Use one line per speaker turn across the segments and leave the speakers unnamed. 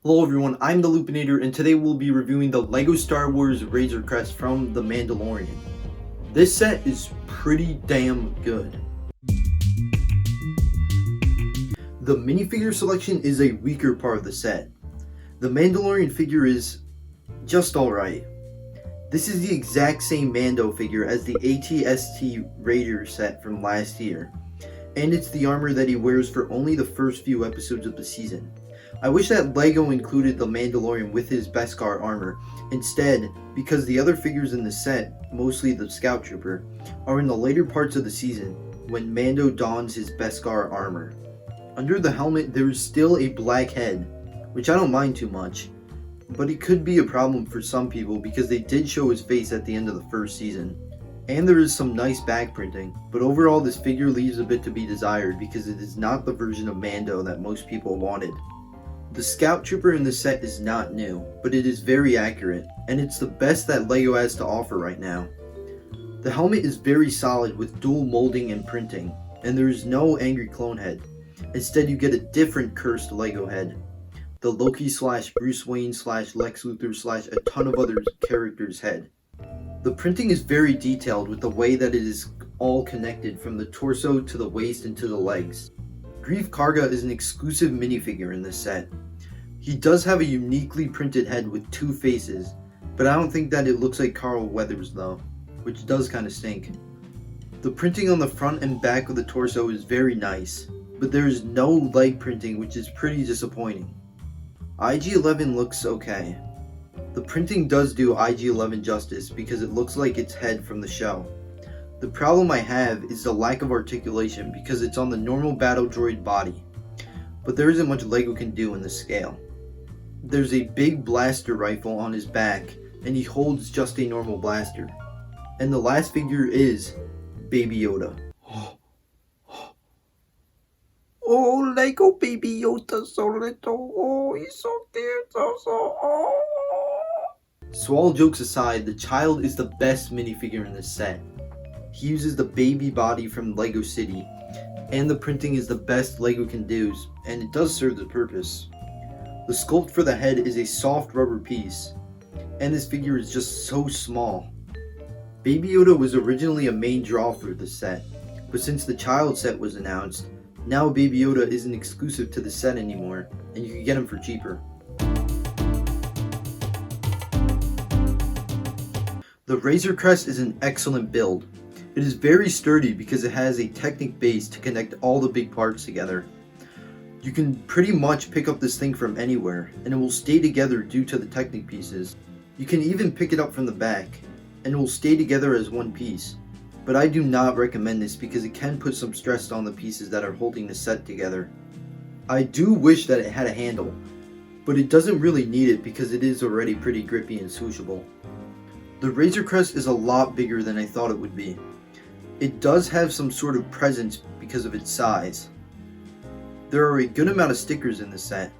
Hello everyone, I'm the Lupinator and today we'll be reviewing the LEGO Star Wars Razor Crest from the Mandalorian. This set is pretty damn good. The minifigure selection is a weaker part of the set. The Mandalorian figure is just alright. This is the exact same Mando figure as the AT-ST Raider set from last year, and it's the armor that he wears for only the first few episodes of the season. I wish that LEGO included the Mandalorian with his Beskar armor instead, because the other figures in the set, mostly the Scout Trooper, are in the later parts of the season when Mando dons his Beskar armor. Under the helmet there is still a black head, which I don't mind too much, but it could be a problem for some people because they did show his face at the end of the first season. And there is some nice back printing, but overall this figure leaves a bit to be desired because it is not the version of Mando that most people wanted. The Scout Trooper in the set is not new, but it is very accurate, and it's the best that LEGO has to offer right now. The helmet is very solid with dual molding and printing, and there is no angry clone head. Instead you get a different cursed LEGO head. The Loki / Bruce Wayne / Lex Luthor / a ton of other characters' head. The printing is very detailed with the way that it is all connected from the torso to the waist and to the legs. Greef Karga is an exclusive minifigure in this set. He does have a uniquely printed head with two faces, but I don't think that it looks like Carl Weathers though, which does kind of stink. The printing on the front and back of the torso is very nice, but there is no leg printing, which is pretty disappointing. IG-11 looks okay. The printing does do IG-11 justice because it looks like its head from the show. The problem I have is the lack of articulation because it's on the normal battle droid body, but there isn't much LEGO can do in this scale. There's a big blaster rifle on his back, and he holds just a normal blaster. And the last figure is Baby Yoda.
Oh, Lego Baby Yoda so little. Oh, he's so cute,
So all jokes aside, the child is the best minifigure in this set. He uses the baby body from Lego City, and the printing is the best LEGO can do, and it does serve the purpose. The sculpt for the head is a soft rubber piece, and this figure is just so small. Baby Yoda was originally a main draw for the set, but since the child set was announced, now Baby Yoda isn't exclusive to the set anymore, and you can get him for cheaper. The Razor Crest is an excellent build. It is very sturdy because it has a Technic base to connect all the big parts together. You can pretty much pick up this thing from anywhere, and it will stay together due to the Technic pieces. You can even pick it up from the back, and it will stay together as one piece. But I do not recommend this because it can put some stress on the pieces that are holding the set together. I do wish that it had a handle, but it doesn't really need it because it is already pretty grippy and swooshable. The Razor Crest is a lot bigger than I thought it would be. It does have some sort of presence because of its size. There are a good amount of stickers in the set.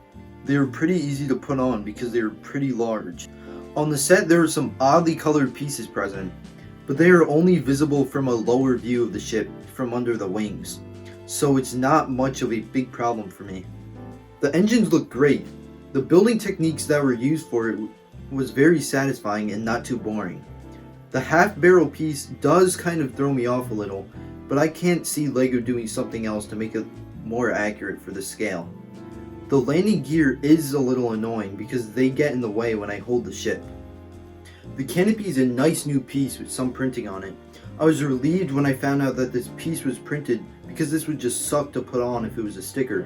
They are pretty easy to put on because they are pretty large. On the set there are some oddly colored pieces present, but they are only visible from a lower view of the ship from under the wings, so it's not much of a big problem for me. The engines look great. The building techniques that were used for it was very satisfying and not too boring. The half barrel piece does kind of throw me off a little, but I can't see LEGO doing something else to make it more accurate for the scale. The landing gear is a little annoying because they get in the way when I hold the ship. The canopy is a nice new piece with some printing on it. I was relieved when I found out that this piece was printed because this would just suck to put on if it was a sticker.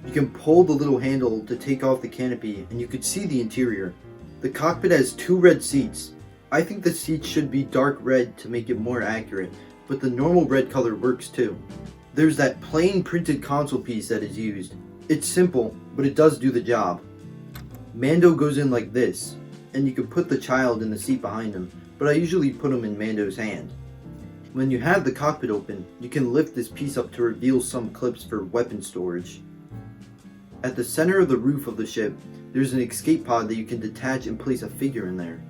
You can pull the little handle to take off the canopy and you could see the interior. The cockpit has two red seats. I think the seats should be dark red to make it more accurate, but the normal red color works too. There's that plain printed console piece that is used. It's simple, but it does do the job. Mando goes in like this, and you can put the child in the seat behind him, but I usually put him in Mando's hand. When you have the cockpit open, you can lift this piece up to reveal some clips for weapon storage. At the center of the roof of the ship, there's an escape pod that you can detach and place a figure in there.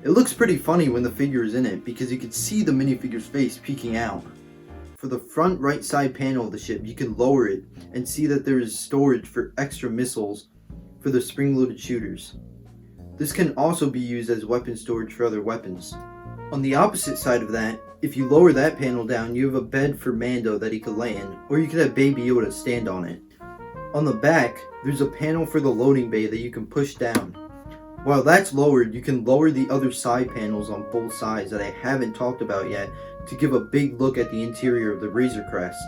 It looks pretty funny when the figure is in it because you can see the minifigure's face peeking out. For the front right side panel of the ship, you can lower it and see that there is storage for extra missiles for the spring-loaded shooters. This can also be used as weapon storage for other weapons. On the opposite side of that, if you lower that panel down, you have a bed for Mando that he could lay in, or you could have Baby Yoda stand on it. On the back, there's a panel for the loading bay that you can push down. While that's lowered, you can lower the other side panels on both sides that I haven't talked about yet to give a big look at the interior of the Razor Crest.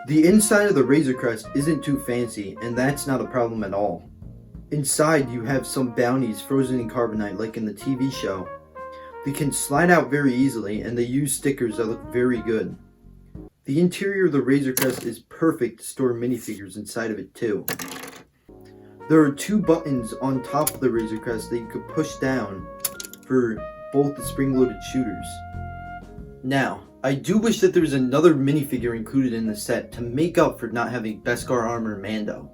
The inside of the Razor Crest isn't too fancy, and that's not a problem at all. Inside, you have some bounties frozen in carbonite like in the TV show. They can slide out very easily, and they use stickers that look very good. The interior of the Razor Crest is perfect to store minifigures inside of it too. There are 2 buttons on top of the Razor Crest that you could push down for both the spring-loaded shooters. Now, I do wish that there was another minifigure included in the set to make up for not having Beskar Armor Mando.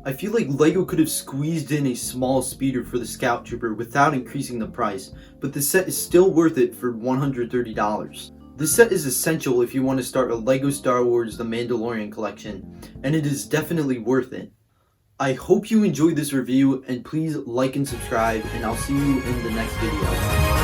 I feel like LEGO could have squeezed in a small speeder for the Scout Trooper without increasing the price, but the set is still worth it for $130. This set is essential if you want to start a LEGO Star Wars The Mandalorian collection, and it is definitely worth it. I hope you enjoyed this review, and please like and subscribe, and I'll see you in the next video.